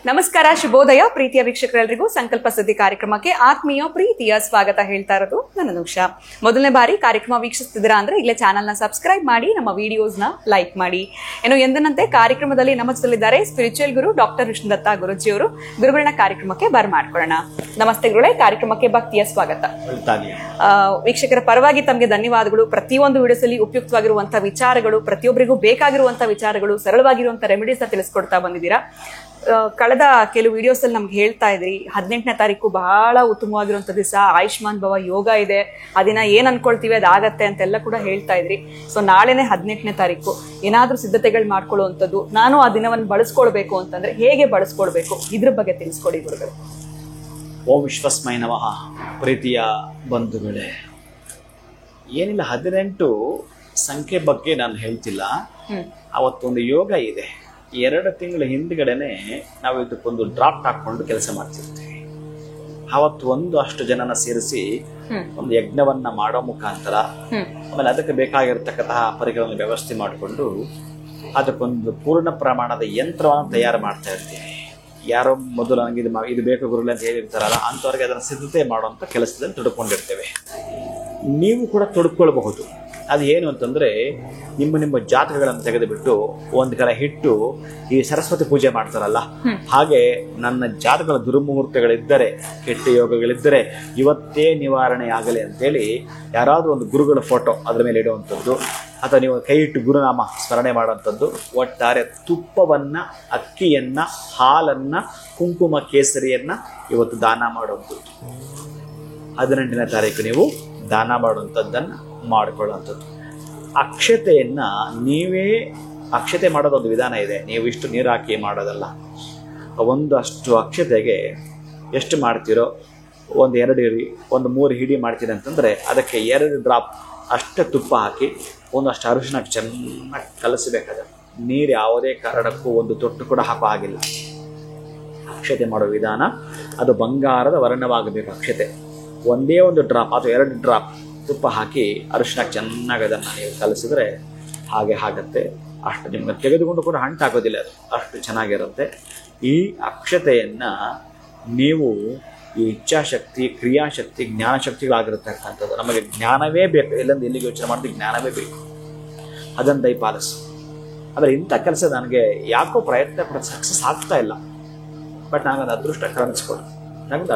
ನಮಸ್ಕಾರ, ಶುಭೋದಯ ಪ್ರೀತಿಯ ವೀಕ್ಷಕರೆಲ್ಲರಿಗೂ ಸಂಕಲ್ಪ ಸುದ್ದಿ ಕಾರ್ಯಕ್ರಮಕ್ಕೆ ಆತ್ಮೀಯ ಪ್ರೀತಿಯ ಸ್ವಾಗತ ಹೇಳ್ತಾ ಇರೋದು ನನ್ನ ನುಷಾ. ಮೊದಲನೇ ಬಾರಿ ಕಾರ್ಯಕ್ರಮ ವೀಕ್ಷಿಸ್ತಿದ್ದೀರಾ ಅಂದ್ರೆ ಇಲ್ಲೇ ಚಾನಲ್ನ ಸಬ್ಸ್ಕ್ರೈಬ್ ಮಾಡಿ, ನಮ್ಮ ವಿಡಿಯೋಸ್ನ ಲೈಕ್ ಮಾಡಿ. ಏನು ಎಂದನಂತೆ ಕಾರ್ಯಕ್ರಮದಲ್ಲಿ ನಮ್ಮ ಜೊತೆಲಿದ್ದಾರೆ ಸ್ಪಿರಿಚುವಲ್ ಗುರು ಡಾಕ್ಟರ್ ವಿಷ್ಣುದತ್ತ ಗುರುಜಿಯವರು. ಗುರುಗಳನ್ನ ಕಾರ್ಯಕ್ರಮಕ್ಕೆ ಬರ್ಮಾಡ್ಕೊಳ್ಳೋಣ. ನಮಸ್ತೆ ಗುರುಗಳೇ, ಕಾರ್ಯಕ್ರಮಕ್ಕೆ ಭಕ್ತಿಯ ಸ್ವಾಗತ. ವೀಕ್ಷಕರ ಪರವಾಗಿ ತಮಗೆ ಧನ್ಯವಾದಗಳು. ಪ್ರತಿಯೊಂದು ವಿಡಿಯೋಸ್ ಅಲ್ಲಿ ಉಪಯುಕ್ತವಾಗಿರುವಂತಹ ವಿಚಾರಗಳು, ಪ್ರತಿಯೊಬ್ಬರಿಗೂ ಬೇಕಾಗಿರುವಂತಹ ವಿಚಾರಗಳು, ಸರಳವಾಗಿರುವಂತಹ ರೆಮಿಡೀಸ್ ತಿಳಿಸ್ಕೊಡ್ತಾ ಬಂದಿದ್ದೀರಾ. ಕಳೆದ ಕೆಲವು ವಿಡಿಯೋಸ್ ಅಲ್ಲಿ ನಮ್ಗೆ ಹೇಳ್ತಾ ಇದ್ರಿ 18ನೇ ತಾರೀಕು ಬಹಳ ಉತ್ತಮವಾಗಿರುವಂತ ದಿವಸ, ಆಯುಷ್ಮಾನ್ ಭವ ಯೋಗ ಇದೆ, ಅದಿನ ಏನ್ ಅನ್ಕೊಳ್ತೀವಿ ಅದಾಗತ್ತೆ ಅಂತೆಲ್ಲ ಕೂಡ ಹೇಳ್ತಾ ಇದ್ರಿ. ಸೊ ನಾಳೆನೆ 18ನೇ ತಾರೀಕು, ಏನಾದ್ರೂ ಸಿದ್ಧತೆಗಳು ಮಾಡ್ಕೊಳ್ಳುವಂಥದ್ದು, ನಾನು ಆ ದಿನವನ್ನು ಬಳಸ್ಕೊಳ್ಬೇಕು ಅಂತಂದ್ರೆ ಹೇಗೆ ಬಳಸ್ಕೊಳ್ಬೇಕು, ಇದ್ರ ಬಗ್ಗೆ ತಿಳಿಸ್ಕೊಡಿ ಗುರುಗಳು. ಓಂ ವಿಶ್ವಸ್ಮೈ ನಮಃ. ಪ್ರೀತಿಯ ಬಂಧುಗಳೇ, ಏನಿಲ್ಲ, 18 ಸಂಖ್ಯೆ ಬಗ್ಗೆ ನಾನು ಹೇಳ್ತಿಲ್ಲ. ಅವತ್ತೊಂದು ಯೋಗ ಇದೆ. 2 ತಿಂಗಳ ಹಿಂದ್ಗಡೆನೆ ನಾವು ಇದಕ್ಕೊಂದು ಡ್ರಾಫ್ಟ್ ಹಾಕೊಂಡು ಕೆಲಸ ಮಾಡ್ತಿರ್ತೀವಿ. ಅವತ್ತು ಅಷ್ಟು ಜನನ ಸೇರಿಸಿ ಒಂದು ಯಜ್ಞವನ್ನ ಮಾಡೋ ಮುಖಾಂತರ, ಆಮೇಲೆ ಅದಕ್ಕೆ ಬೇಕಾಗಿರ್ತಕ್ಕಂತಹ ಪರಿಕರವನ್ನು ವ್ಯವಸ್ಥೆ ಮಾಡಿಕೊಂಡು ಅದಕ್ಕೊಂದು ಪೂರ್ಣ ಪ್ರಮಾಣದ ಯಂತ್ರವನ್ನು ತಯಾರು ಮಾಡ್ತಾ ಇರ್ತೀವಿ. ಯಾರೋ ಮೊದಲು ನನಗೆ ಇದು ಬೇಕು ಗುರುಗಳೇ ಅಂತ ಹೇಳಿರ್ತಾರಲ್ಲ, ಅಂಥವ್ರಿಗೆ ಅದನ್ನು ಸಿದ್ಧತೆ ಮಾಡುವಂಥ ಕೆಲಸದಲ್ಲಿ ತೊಡ್ಕೊಂಡಿರ್ತೇವೆ. ನೀವು ಕೂಡ ತೊಡ್ಕೊಳ್ಬಹುದು. ಅದು ಏನು ಅಂತಂದ್ರೆ, ನಿಮ್ಮ ಜಾತಕಗಳನ್ನು ತೆಗೆದುಬಿಟ್ಟು ಒಂದು ಕಡೆ ಇಟ್ಟು ಈ ಸರಸ್ವತಿ ಪೂಜೆ ಮಾಡ್ತಾರಲ್ಲ, ಹಾಗೆ ನನ್ನ ಜಾತಕಗಳ ದುರ್ಮುಹೂರ್ತಗಳಿದ್ದರೆ, ಕೆಟ್ಟ ಯೋಗಗಳಿದ್ದರೆ ಇವತ್ತೇ ನಿವಾರಣೆ ಆಗಲಿ ಅಂತೇಳಿ ಯಾರಾದ್ರೂ ಒಂದು ಗುರುಗಳ ಫೋಟೋ ಅದರ ಮೇಲೆ ಇಡುವಂಥದ್ದು, ಅಥವಾ ನೀವು ಕೈ ಇಟ್ಟು ಗುರುನಾಮ ಸ್ಮರಣೆ ಮಾಡುವಂಥದ್ದು. ಒಟ್ಟಾರೆ ತುಪ್ಪವನ್ನ, ಅಕ್ಕಿಯನ್ನ, ಹಾಲನ್ನ, ಕುಂಕುಮ ಕೇಸರಿಯನ್ನ ಇವತ್ತು ದಾನ ಮಾಡುವಂಥದ್ದು. 18ನೇ ತಾರೀಕು ನೀವು ದಾನ ಮಾಡುವಂಥದ್ದನ್ನು ಮಾಡಿಕೊಳ್ಳುವಂಥದ್ದು. ಅಕ್ಷತೆಯನ್ನ ನೀವೇ ಅಕ್ಷತೆ ಮಾಡೋದೊಂದು ವಿಧಾನ ಇದೆ. ನೀವು ಇಷ್ಟು ನೀರು ಹಾಕಿ ಮಾಡೋದಲ್ಲ. ಒಂದಷ್ಟು ಅಕ್ಷತೆಗೆ ಎಷ್ಟು ಮಾಡ್ತೀರೋ, 1-2 ಹಿಡಿ, 1-3 ಹಿಡಿ ಮಾಡ್ತೀರಿ ಅಂತಂದರೆ ಅದಕ್ಕೆ 2 ಡ್ರಾಪ್ ಅಷ್ಟೇ ತುಪ್ಪ ಹಾಕಿ ಒಂದಷ್ಟು ಅರಿಶಿನ ಚೆನ್ನಾಗಿ ಕಲಸಬೇಕಾದ. ನೀರು ಯಾವುದೇ ಕಾರಣಕ್ಕೂ ಒಂದು ತೊಟ್ಟು ಕೂಡ ಹಾಕೋ ಹಾಗಿಲ್ಲ. ಅಕ್ಷತೆ ಮಾಡೋ ವಿಧಾನ ಅದು ಬಂಗಾರದ ವರ್ಣವಾಗಬೇಕು. ಅಕ್ಷತೆ ಒಂದೇ ಒಂದು ಡ್ರಾಪ್ ಅಥವಾ 2 ಡ್ರಾಪ್ ತುಪ್ಪ ಹಾಕಿ ಅರಿಶಿನ ಚೆನ್ನಾಗಿ ಅದನ್ನು ನೀವು ಕಲಿಸಿದ್ರೆ ಹಾಗೆ ಆಗತ್ತೆ. ಅಷ್ಟು ನಿಮ್ಗೆ ತೆಗೆದುಕೊಂಡು ಕೂಡ ಅಂಟಾಕೋದಿಲ್ಲ, ಅದು ಅಷ್ಟು ಚೆನ್ನಾಗಿರುತ್ತೆ. ಈ ಅಕ್ಷತೆಯನ್ನು ನೀವು ಈ ಇಚ್ಛಾಶಕ್ತಿ, ಕ್ರಿಯಾಶಕ್ತಿ, ಜ್ಞಾನಶಕ್ತಿಗಳಾಗಿರ್ತಕ್ಕಂಥದ್ದು. ನಮಗೆ ಜ್ಞಾನವೇ ಬೇಕು, ಎಲ್ಲಂದು ಎಲ್ಲಿಗೆ ಯೋಚನೆ ಮಾಡಿದ್ರೆ ಜ್ಞಾನವೇ ಬೇಕು. ಅದನ್ನು ದಯಪಾಲಿಸು. ಆದರೆ ಇಂಥ ಕೆಲಸ ನನಗೆ ಯಾಕೋ ಪ್ರಯತ್ನ ಪಡೋದು ಸಕ್ಸಸ್ ಆಗ್ತಾ ಇಲ್ಲ. ಬಟ್ ನನಗೊಂದು ಅದೃಷ್ಟ ಕರುಣಿಸ್ಕೊಡು, ನನಗೆ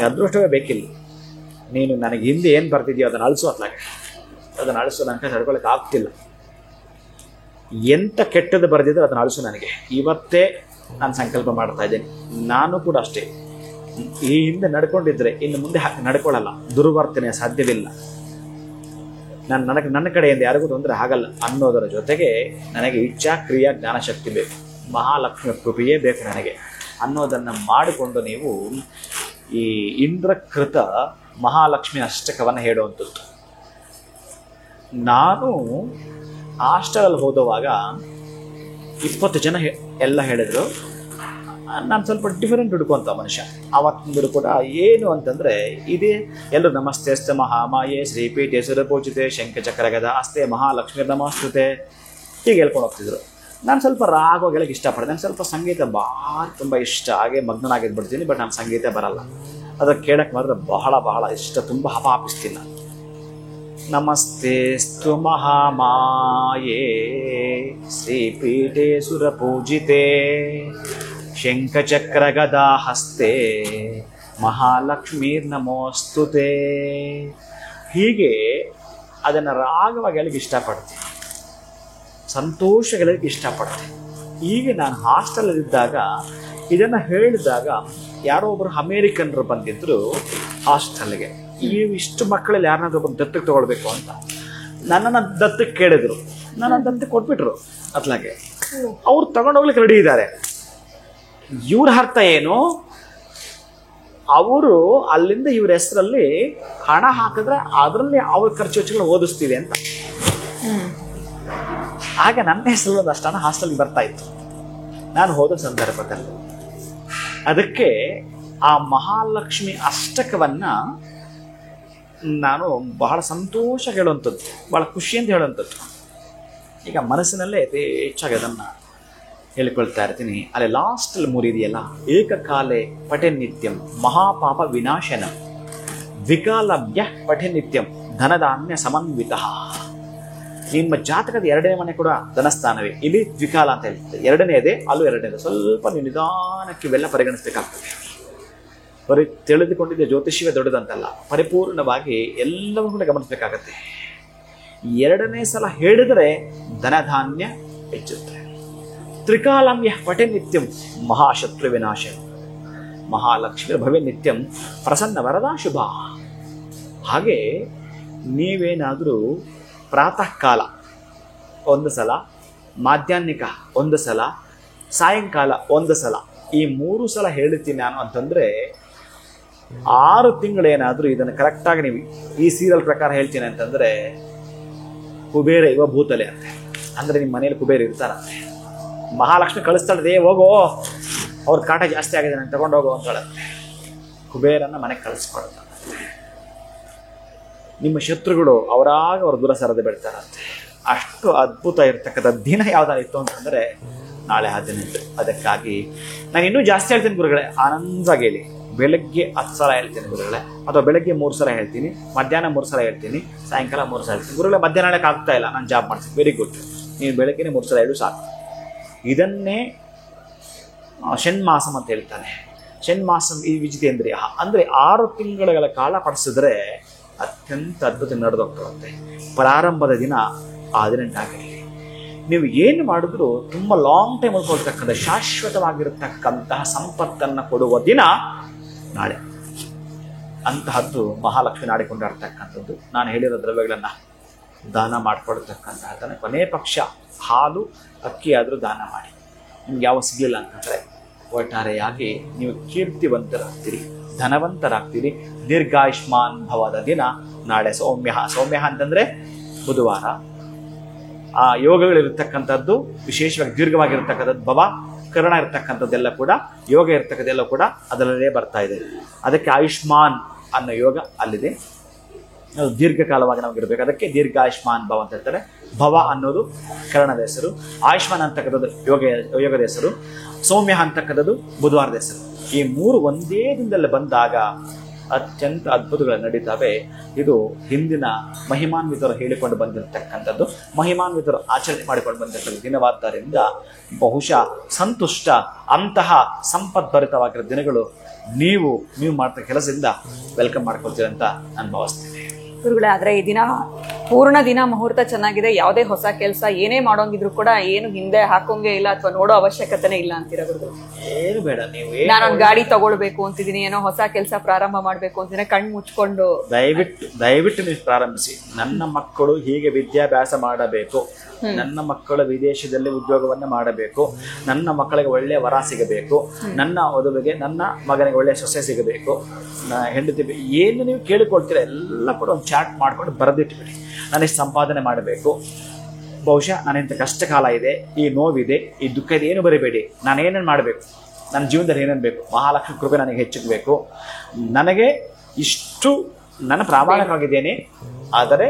ಅದೃಷ್ಟವೇ ಬೇಕಿಲ್ಲ. ನೀನು ನನಗೆ ಹಿಂದೆ ಏನು ಬರ್ತಿದ್ಯೋ ಅದನ್ನು ಅಳಿಸು. ಅದನ್ನು ಅಳಿಸು. ನನಗೆ ನಡ್ಕೊಳ್ಳೋಕೆ ಆಗ್ತಿಲ್ಲ. ಎಂಥ ಕೆಟ್ಟದ್ದು ಬರೆದಿದ್ರೆ ಅದನ್ನು ಅಳಿಸು. ನನಗೆ ಇವತ್ತೇ ನಾನು ಸಂಕಲ್ಪ ಮಾಡ್ತಾ ಇದ್ದೇನೆ. ನಾನು ಕೂಡ ಅಷ್ಟೇ. ಈ ಹಿಂದೆ ನಡ್ಕೊಂಡಿದ್ರೆ ಇನ್ನು ಮುಂದೆ ನಡ್ಕೊಳ್ಳಲ್ಲ. ದುರ್ವರ್ತನೆ ಸಾಧ್ಯವಿಲ್ಲ. ನನ್ನ ಕಡೆಯಿಂದ ಯಾರಿಗೂ ತೊಂದರೆ ಆಗಲ್ಲ ಅನ್ನೋದರ ಜೊತೆಗೆ ನನಗೆ ಇಚ್ಛಾ, ಕ್ರಿಯಾ, ಜ್ಞಾನಶಕ್ತಿ ಬೇಕು. ಮಹಾಲಕ್ಷ್ಮಿ ಕೃಪೆಯೇ ಬೇಕು ನನಗೆ ಅನ್ನೋದನ್ನು ಮಾಡಿಕೊಂಡು ನೀವು ಈ ಇಂದ್ರಕೃತ ಮಹಾಲಕ್ಷ್ಮಿ ಅಷ್ಟಕವನ್ನು ಹೇಳುವಂಥದ್ದು. ನಾನು ಹಾಸ್ಟೆಲಲ್ಲಿ ಹೋದವಾಗ 20 ಜನ ಎಲ್ಲ ಹೇಳಿದ್ರು. ನಾನು ಸ್ವಲ್ಪ ಡಿಫರೆಂಟ್ ಹುಡ್ಕೊಂತ ಮನುಷ್ಯ. ಅವತ್ತಿಂದರೂ ಕೂಡ ಏನು ಅಂತಂದರೆ, ಇದೇ ಎಲ್ಲರೂ ನಮಸ್ತೆ ಮಹಾಮಾಯೆ ಶ್ರೀಪೀಠೆ ಸುರಪೂಜಿತೆ ಶಂಖಚಕ್ರ ಗದಾ ಹಸ್ತೆ ಮಹಾಲಕ್ಷ್ಮಿ ನಮಸ್ತುತೆ ಹೀಗೆ ಹೇಳ್ಕೊಂಡು ಹೋಗ್ತಿದ್ರು. ನಾನು ಸ್ವಲ್ಪ ರಾಗವಾಗಿ ಹೇಳಕ್ಕೆ ಇಷ್ಟಪಡ್ತೀನಿ. ನಾನು ಸ್ವಲ್ಪ ಸಂಗೀತ ಭಾಳ ತುಂಬ ಇಷ್ಟ, ಹಾಗೆ ಮಗ್ನನಾಗಿದ್ಬಿಡ್ತೀನಿ. ಬಟ್ ನಾನು ಸಂಗೀತ ಬರಲ್ಲ. ಅದಕ್ಕೆ ಕೇಳಕ್ಕೆ ಮಾತ್ರ ಬಹಳ ಇಷ್ಟ, ತುಂಬ ಹಪಾಪಿಸ್ತೀನಿ ನಾನು. ನಮಸ್ತೆಸ್ತು ಮಹಾಮಾಯೇ ಶ್ರೀಪೀಠೆ ಸುರಪೂಜಿತೆ ಶಂಖಚಕ್ರ ಗದಾ ಹಸ್ತೆ ಮಹಾಲಕ್ಷ್ಮೀರ್ ನಮೋಸ್ತುತೆ. ಹೀಗೆ ಅದನ್ನು ರಾಗವಾಗಿ ಹೇಳಕ್ಕೆ ಇಷ್ಟಪಡ್ತೀನಿ, ಸಂತೋಷಗಳಿಗೆ ಇಷ್ಟಪಡ್ತೀನಿ. ಈಗ ನಾನು ಹಾಸ್ಟೆಲಲ್ಲಿದ್ದಾಗ ಇದನ್ನು ಹೇಳಿದಾಗ ಯಾರೋ ಒಬ್ಬರು ಅಮೇರಿಕನ್ರು ಬಂದಿದ್ರು ಹಾಸ್ಟೆಲ್ಗೆ. ಇಷ್ಟು ಮಕ್ಕಳಲ್ಲಿ ಯಾರನ್ನಾದ್ರೂ ಒಬ್ಬರು ದತ್ತಕ್ಕೆ ತಗೊಳ್ಬೇಕು ಅಂತ ನನ್ನನ್ನು ದತ್ತಕ್ಕೆ ಕೇಳಿದ್ರು. ನನ್ನ ದತ್ತಕ್ಕೆ ಕೊಟ್ಬಿಟ್ರು. ಅತ್ಲಾಗೆ ಅವ್ರು ತಗೊಂಡೋಗ್ಲಿಕ್ಕೆ ರೆಡಿ ಇದ್ದಾರೆ. ಇವ್ರ ಅರ್ಥ ಏನು, ಅವರು ಅಲ್ಲಿಂದ ಇವ್ರ ಹೆಸರಲ್ಲಿ ಹಣ ಹಾಕಿದ್ರೆ ಅದರಲ್ಲಿ ಅವ್ರ ಖರ್ಚು ವೆಚ್ಚಗಳು ಓದಿಸ್ತೀವಿ ಅಂತ. ಆಗ ನನ್ನ ಹೆಸರಲ್ಲಿ ಒಂದಷ್ಟು ಹಣ ಹಾಸ್ಟೆಲ್ಗೆ ಬರ್ತಾ ಇತ್ತು ನಾನು ಹೋದ ಸಂದರ್ಭದಲ್ಲಿ. ಅದಕ್ಕೆ ಆ ಮಹಾಲಕ್ಷ್ಮಿ ಅಷ್ಟಕವನ್ನ ನಾನು ಬಹಳ ಸಂತೋಷ ಹೇಳುವಂಥದ್ದು, ಬಹಳ ಖುಷಿಯಿಂದ ಹೇಳುವಂಥದ್ದು. ಈಗ ಮನಸ್ಸಿನಲ್ಲೇ ಯಥೇಚ್ಛಾಗಿ ಅದನ್ನು ಹೇಳ್ಕೊಳ್ತಾ ಇರ್ತೀನಿ. ಅಲ್ಲಿ ಲಾಸ್ಟಲ್ಲಿ 3 ಇದೆಯಲ್ಲ, ಏಕಕಾಲೆ ಪಠೆ ನಿತ್ಯಂ ಮಹಾಪಾಪ ವಿನಾಶನ, ವಿಕಾಲವ್ಯ ಪಠೆ ನಿತ್ಯಂ ಧನಧಾನ್ಯ ಸಮನ್ವಿತ. ನಿಮ್ಮ ಜಾತಕದ 2ನೇ ಮನೆ ಕೂಡ ಧನಸ್ಥಾನವೇ. ಇಲ್ಲಿ ದ್ವಿಕಾಲ ಅಂತ ಹೇಳ್ತಾರೆ, 2ನೇದೇ, ಅಲ್ಲೂ 2ನೇದು. ಸ್ವಲ್ಪ ನೀವು ನಿಧಾನಕ್ಕೆ ಇವೆಲ್ಲ ಪರಿಗಣಿಸಬೇಕಾಗ್ತದೆ. ಬರೀ ತಿಳಿದುಕೊಂಡಿದ್ದೆ ಜ್ಯೋತಿಷ್ಯವೇ ದೊಡ್ಡದಂತಲ್ಲ, ಪರಿಪೂರ್ಣವಾಗಿ ಎಲ್ಲವನ್ನೂ ಕೂಡ ಗಮನಿಸಬೇಕಾಗತ್ತೆ. 2ನೇ ಸಲ ಹೇಳಿದರೆ ಧನಧಾನ್ಯ ಹೆಚ್ಚುತ್ತೆ. ತ್ರಿಕಾಲಮ್ಯ ಪಠೆ ನಿತ್ಯಂ ಮಹಾಶತ್ರು ವಿನಾಶ, ಮಹಾಲಕ್ಷ್ಮಿ ಭವ್ಯ ನಿತ್ಯಂ ಪ್ರಸನ್ನ ವರದಾ ಶುಭ. ಹಾಗೆ ನೀವೇನಾದರೂ ಪ್ರಾತಃ ಕಾಲ 1 ಸಲ, ಮಾಧ್ಯಾಹ್ನಿಕ 1 ಸಲ, ಸಾಯಂಕಾಲ 1 ಸಲ, ಈ 3 ಸಲ ಹೇಳ್ತೀನಿ ನಾನು ಅಂತಂದರೆ 6 ತಿಂಗಳೇನಾದರೂ ಇದನ್ನು ಕರೆಕ್ಟಾಗಿ ನೀವು ಈ ಸೀರಿಯಲ್ ಪ್ರಕಾರ ಹೇಳ್ತೀನಿ ಅಂತಂದರೆ ಕುಬೇರ ಇವ ಭೂತಲೆ ಅಂತೆ. ಅಂದರೆ ನಿಮ್ಮ ಮನೇಲಿ ಕುಬೇರ ಇರ್ತಾರಂತೆ. ಮಹಾಲಕ್ಷ್ಮಿ ಕಳಿಸ್ತಾಳೆ, ಹೋಗೋ ಅವ್ರ ಕಾಟ ಜಾಸ್ತಿ ಆಗಿದೆ, ನಾನು ತಗೊಂಡೋಗೋ ಅಂತ ಹೇಳುತ್ತೆ. ಕುಬೇರನ್ನ ಮನೆಗೆ ಕಳಿಸ್ಕೊಳ್ತಾರಂತೆ. ನಿಮ್ಮ ಶತ್ರುಗಳು ಅವರಾಗ ಅವ್ರ ದೂರ ಸರದೆ ಬಿಡ್ತಾರಂತೆ. ಅಷ್ಟು ಅದ್ಭುತ ಇರ್ತಕ್ಕಂಥ ದಿನ ಯಾವುದಾಗಿತ್ತು ಅಂತಂದರೆ ನಾಳೆ 18. ಅದಕ್ಕಾಗಿ ನಾನು ಇನ್ನೂ ಜಾಸ್ತಿ ಹೇಳ್ತೀನಿ ಗುರುಗಳೇ, ಆನಂದವಾಗಿ ಹೇಳಿ. ಬೆಳಗ್ಗೆ 10 ಸಲ ಹೇಳ್ತೀನಿ ಗುರುಗಳೇ, ಅಥವಾ ಬೆಳಗ್ಗೆ 3 ಸಲ ಹೇಳ್ತೀನಿ, ಮಧ್ಯಾಹ್ನ 3 ಸಲ ಹೇಳ್ತೀನಿ, ಸಾಯಂಕಾಲ 3 ಸಲ ಹೇಳ್ತೀನಿ. ಗುರುಗಳೇ ಮಧ್ಯಾಹ್ನ ಹೇಳಕ್ಕೆ ಆಗ್ತಾ ಇಲ್ಲ, ನಾನು ಜಾಬ್ ಮಾಡ್ತೀನಿ. ವೆರಿ ಗುಡ್, ನೀವು ಬೆಳಗ್ಗೆನೇ 3 ಸಲ ಹೇಳು ಸಾಕು. ಇದನ್ನೇ ಷಣ್ಮಾಸಂ ಅಂತ ಹೇಳ್ತಾನೆ. ಷಣ್ಮಾಸಂ ಈ ವಿಜಿತೇಂದ್ರಿಯ ಅಂದರೆ 6 ತಿಂಗಳ ಕಾಲ ಪಡಿಸಿದ್ರೆ ಅತ್ಯಂತ ಅದ್ಭುತ ನಡೆದೋಗ್ತದಂತೆ. ಪ್ರಾರಂಭದ ದಿನ 18 ಆಗಿರಲಿ. ನೀವು ಏನು ಮಾಡಿದ್ರು ತುಂಬ ಲಾಂಗ್ ಟೈಮ್ ಉಳ್ಕೊಳ್ತಕ್ಕಂಥ ಶಾಶ್ವತವಾಗಿರತಕ್ಕಂತಹ ಸಂಪತ್ತನ್ನು ಕೊಡುವ ದಿನ ನಾಳೆ. ಅಂತಹದ್ದು ಮಹಾಲಕ್ಷ್ಮಿ ನಾಡಿಕೊಂಡಾಡ್ತಕ್ಕಂಥದ್ದು. ನಾನು ಹೇಳಿರೋ ದ್ರವ್ಯಗಳನ್ನು ದಾನ ಮಾಡಿಕೊಡ್ತಕ್ಕಂತಹದ್ದನ್ನು ಕೊನೆ ಪಕ್ಷ ಹಾಲು ಅಕ್ಕಿ ಆದರೂ ದಾನ ಮಾಡಿ. ನಿಮ್ಗೆ ಯಾವ ಸಿಗಲಿಲ್ಲ ಅಂತಂದರೆ ಒಟ್ಟಾರೆಯಾಗಿ ನೀವು ಕೀರ್ತಿವಂತರಾಗ್ತೀರಿ, ಧನವಂತರಾಗ್ತೀರಿ, ದೀರ್ಘಾಯುಷ್ಮಾನ್ ಭವದ ದಿನ ನಾಳೆ. ಸೌಮ್ಯ ಅಂತಂದರೆ ಬುಧವಾರ. ಆ ಯೋಗಗಳಿರ್ತಕ್ಕಂಥದ್ದು ವಿಶೇಷವಾಗಿ ದೀರ್ಘವಾಗಿರ್ತಕ್ಕಂಥದ್ದು, ಭವ ಕರ್ಣ ಇರ್ತಕ್ಕಂಥದ್ದೆಲ್ಲ ಕೂಡ, ಯೋಗ ಇರ್ತಕ್ಕಂಥದ್ದೆಲ್ಲ ಕೂಡ ಅದರಲ್ಲೇ ಬರ್ತಾ ಇದೆ. ಅದಕ್ಕೆ ಆಯುಷ್ಮಾನ್ ಅನ್ನೋ ಯೋಗ ಅಲ್ಲಿದೆ. ಅದು ದೀರ್ಘಕಾಲವಾಗಿ ನಮಗಿರ್ಬೇಕು. ಅದಕ್ಕೆ ದೀರ್ಘಾಯುಷ್ಮಾನ್ ಭವ ಅಂತ ಹೇಳ್ತಾರೆ. ಭವ ಅನ್ನೋದು ಕರ್ಣದ ಹೆಸರು, ಆಯುಷ್ಮಾನ್ ಅಂತಕ್ಕಂಥದ್ದು ಯೋಗದ ಹೆಸರು, ಸೌಮ್ಯ ಅಂತಕ್ಕಂಥದ್ದು ಬುಧವಾರದ ಹೆಸರು. ಈ 3 ಒಂದೇ ದಿನದಲ್ಲಿ ಬಂದಾಗ ಅತ್ಯಂತ ಅದ್ಭುತಗಳು ನಡೀತವೆ. ಇದು ಹಿಂದಿನ ಮಹಿಮಾನ್ವಿತರು ಹೇಳಿಕೊಂಡು ಬಂದಿರತಕ್ಕಂಥದ್ದು, ಮಹಿಮಾನ್ವಿತರು ಆಚರಣೆ ಮಾಡಿಕೊಂಡು ಬಂದಿರ್ತಕ್ಕಂಥ ದಿನವಾದ್ದರಿಂದ ಬಹುಶಃ ಸಂತುಷ್ಟ ಅಂತಹ ಸಂಪದ್ಭರಿತವಾಗಿರೋ ದಿನಗಳು ನೀವು ಮಾಡ್ತಾ ಕೆಲಸದಿಂದ ವೆಲ್ಕಮ್ ಮಾಡ್ಕೊಳ್ತೀರಿ ಅಂತ ನಾನು ಭಾವಿಸ್ತೇನೆ. ಗುರುಗಳೇ, ಆದರೆ ಈ ದಿನ ಪೂರ್ಣ ದಿನ ಮುಹೂರ್ತ ಚೆನ್ನಾಗಿದೆ. ಯಾವುದೇ ಹೊಸ ಕೆಲಸ ಏನೇ ಮಾಡೋಂಗಿದ್ರು ಕೂಡ ಏನು ಹಿಂದೆ ಹಾಕೋಂಗೆ ಇಲ್ಲ ಅಥವಾ ನೋಡೋ ಅವಶ್ಯಕತೆನೇ ಇಲ್ಲ ಅಂತೀರ ಗುರುಗಳು? ಏನು ಬೇಡ, ನೀವು ನಾನೊಂದು ಗಾಡಿ ತಗೊಳ್ಬೇಕು ಅಂತಿದ್ದೀನಿ, ಏನೋ ಹೊಸ ಕೆಲಸ ಪ್ರಾರಂಭ ಮಾಡ್ಬೇಕು ಅಂತಿದ್ದೀನಿ, ಕಣ್ಣು ಮುಚ್ಕೊಂಡು ದಯವಿಟ್ಟು ನೀವು ಪ್ರಾರಂಭಿಸಿ. ನನ್ನ ಮಕ್ಕಳು ಹೀಗೆ ವಿದ್ಯಾಭ್ಯಾಸ ಮಾಡಬೇಕು, ನನ್ನ ಮಕ್ಕಳು ವಿದೇಶದಲ್ಲಿ ಉದ್ಯೋಗವನ್ನು ಮಾಡಬೇಕು, ನನ್ನ ಮಕ್ಕಳಿಗೆ ಒಳ್ಳೆಯ ವರ ಸಿಗಬೇಕು, ನನ್ನ ವಧುವಿಗೆ ನನ್ನ ಮಗನಿಗೆ ಒಳ್ಳೆಯ ಸೊಸೆ ಸಿಗಬೇಕು, ಹೆಂಡತಿ ಏನು ನೀವು ಕೇಳಿಕೊಳ್ತೀರ ಎಲ್ಲ ಕೂಡ ಒಂದು ಚಾರ್ಟ್ ಮಾಡ್ಕೊಂಡು ಬರೆದಿಟ್ಬಿಡಿ. ನಾನೆಷ್ಟು ಸಂಪಾದನೆ ಮಾಡಬೇಕು, ಬಹುಶಃ ನಾನಿಂಥ ಕಷ್ಟ ಕಾಲ ಇದೆ, ಈ ನೋವಿದೆ, ಈ ದುಃಖ ಇದೆ, ಏನು ಬರಿಬೇಡಿ. ನಾನೇನೇನು ಮಾಡಬೇಕು, ನನ್ನ ಜೀವನದಲ್ಲಿ ಏನೇನು ಬೇಕು, ಮಹಾಲಕ್ಷ್ಮಿ ಕೃಪೆ ನನಗೆ ಹೆಚ್ಚಿಗಬೇಕು, ನನಗೆ ಇಷ್ಟು ನನ್ನ ಪ್ರಾಮಾಣಿಕವಾಗಿದ್ದೇನೆ, ಆದರೆ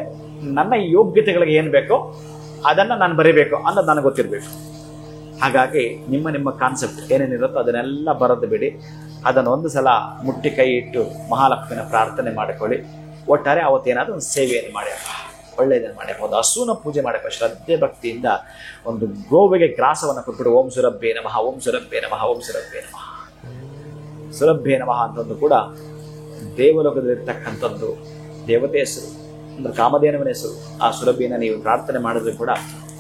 ನನ್ನ ಯೋಗ್ಯತೆಗಳಿಗೆ ಏನು ಬೇಕೋ ಅದನ್ನು ನಾನು ಬರೀಬೇಕು ಅನ್ನೋದು ನನಗೆ ಗೊತ್ತಿರಬೇಕು. ಹಾಗಾಗಿ ನಿಮ್ಮ ಕಾನ್ಸೆಪ್ಟ್ ಏನೇನಿರುತ್ತೋ ಅದನ್ನೆಲ್ಲ ಬರೆದು ಬಿಡಿ. ಅದನ್ನು 1 ಸಲ ಮುಟ್ಟಿ ಕೈ ಇಟ್ಟು ಮಹಾಲಕ್ಷ್ಮಿನ ಪ್ರಾರ್ಥನೆ ಮಾಡಿಕೊಳ್ಳಿ. ಒಟ್ಟಾರೆ ಅವತ್ತೇನಾದರೂ ಒಂದು ಸೇವೆಯನ್ನು ಮಾಡ್ಯಪ್ಪ, ಒಳ್ಳೆಯದನ್ನು ಮಾಡ್ಯಬಹುದು. ಹಸುನ ಪೂಜೆ ಮಾಡಪ್ಪ, ಶ್ರದ್ಧೆ ಭಕ್ತಿಯಿಂದ ಒಂದು ಗೋವಿಗೆ ಗ್ರಾಸವನ್ನು ಕೊಟ್ಬಿಟ್ಟು ಓಂ ಸುರಭ್ಯೇ ನಮಃ, ಓಂ ಸುರಭ್ಯೇ ನಮಃ, ಓಂ ಸುರಭ್ಯೇ ನಮಃ, ಸುರಭ್ಯೇ ನಮಃ ಅಂತಂದು ಕೂಡ ದೇವಲೋಕದಲ್ಲಿರ್ತಕ್ಕಂಥದ್ದು ದೇವತೆ ಹೆಸರು, ಅಂದ್ರೆ ಕಾಮಧೇನುವಿನ ಹೆಸರು. ಆ ಸುರಭಿಯನ್ನು ನೀವು ಪ್ರಾರ್ಥನೆ ಮಾಡಿದ್ರು ಕೂಡ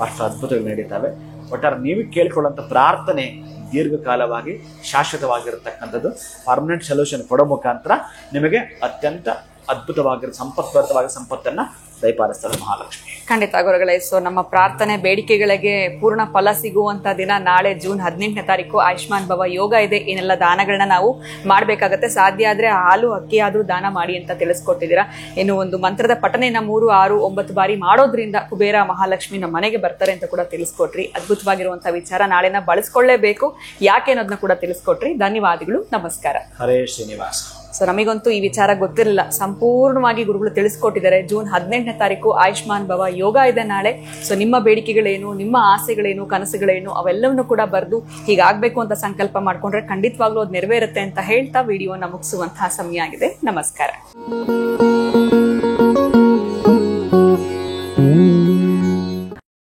ಅಷ್ಟು ಅದ್ಭುತಗಳು ನಡೀತವೆ. ಒಟ್ಟಾರೆ ನೀವು ಕೇಳಿಕೊಳ್ಳುವಂಥ ಪ್ರಾರ್ಥನೆ ದೀರ್ಘಕಾಲವಾಗಿ ಶಾಶ್ವತವಾಗಿರತಕ್ಕಂಥದ್ದು, ಪರ್ಮನೆಂಟ್ ಸೊಲ್ಯೂಷನ್ ಕೊಡೋ ಮುಖಾಂತರ ನಿಮಗೆ ಅತ್ಯಂತ ಅದ್ಭುತವಾಗಿರೋ ಸಂಪತ್ಭರಿತವಾಗಿ ಸಂಪತ್ತನ್ನು ದಯಪಾಲಿಸ್ತಾರೆ ಮಹಾಲಕ್ಷ್ಮಿ. ಖಂಡಿತ ಗುರುಗಳೇ. ಸೊ ನಮ್ಮ ಪ್ರಾರ್ಥನೆ ಬೇಡಿಕೆಗಳಿಗೆ ಪೂರ್ಣ ಫಲ ಸಿಗುವಂತ ದಿನ ನಾಳೆ ಜೂನ್ 18ನೇ ತಾರೀಕು. ಆಯುಷ್ಮಾನ್ ಭವ ಯೋಗ ಇದೆ. ಏನೆಲ್ಲ ದಾನಗಳನ್ನ ನಾವು ಮಾಡಬೇಕಾಗತ್ತೆ, ಸಾಧ್ಯ ಆದ್ರೆ ಹಾಲು ಅಕ್ಕಿ ಆದ್ರೂ ದಾನ ಮಾಡಿ ಅಂತ ತಿಳಿಸ್ಕೊಟ್ಟಿದ್ದೀರಾ. ಇನ್ನು ಒಂದು ಮಂತ್ರದ ಪಠಣೆನ 3, 6, 9 ಬಾರಿ ಮಾಡೋದ್ರಿಂದ ಕುಬೇರ ಮಹಾಲಕ್ಷ್ಮಿ ನಮ್ಮ ಮನೆಗೆ ಬರ್ತಾರೆ ಅಂತ ಕೂಡ ತಿಳಿಸ್ಕೊಟ್ರಿ. ಅದ್ಭುತವಾಗಿರುವಂತಹ ವಿಚಾರ, ನಾಳೆನ ಬಳಸ್ಕೊಳ್ಳೇಬೇಕು ಯಾಕೆ ಅನ್ನೋದನ್ನ ಕೂಡ ತಿಳಿಸ್ಕೊಟ್ರಿ. ಧನ್ಯವಾದಗಳು, ನಮಸ್ಕಾರ. ಹರೇ ಶ್ರೀನಿವಾಸ. ಸೊ ನಮಗಂತೂ ಈ ವಿಚಾರ ಗೊತ್ತಿರಲಿಲ್ಲ. ಸಂಪೂರ್ಣವಾಗಿ ಗುರುಗಳು ತಿಳಿಸ್ಕೊಟ್ಟಿದ್ದಾರೆ. ಜೂನ್ 18ನೇ ತಾರೀಕು ಆಯುಷ್ಮಾನ್ ಭವ ಯೋಗ ಇದೆ ನಾಳೆ. ಸೊ ನಿಮ್ಮ ಬೇಡಿಕೆಗಳೇನು, ನಿಮ್ಮ ಆಸೆಗಳೇನು, ಕನಸುಗಳೇನು ಅವೆಲ್ಲವನ್ನೂ ಕೂಡ ಬರೆದು ಹೀಗಾಗಬೇಕು ಅಂತ ಸಂಕಲ್ಪ ಮಾಡ್ಕೊಂಡ್ರೆ ಖಂಡಿತವಾಗ್ಲೂ ಅದು ನೆರವೇರುತ್ತೆ ಅಂತ ಹೇಳ್ತಾ ವಿಡಿಯೋನ ಮುಗಿಸುವಂತಹ ಸಮಯ ಆಗಿದೆ. ನಮಸ್ಕಾರ.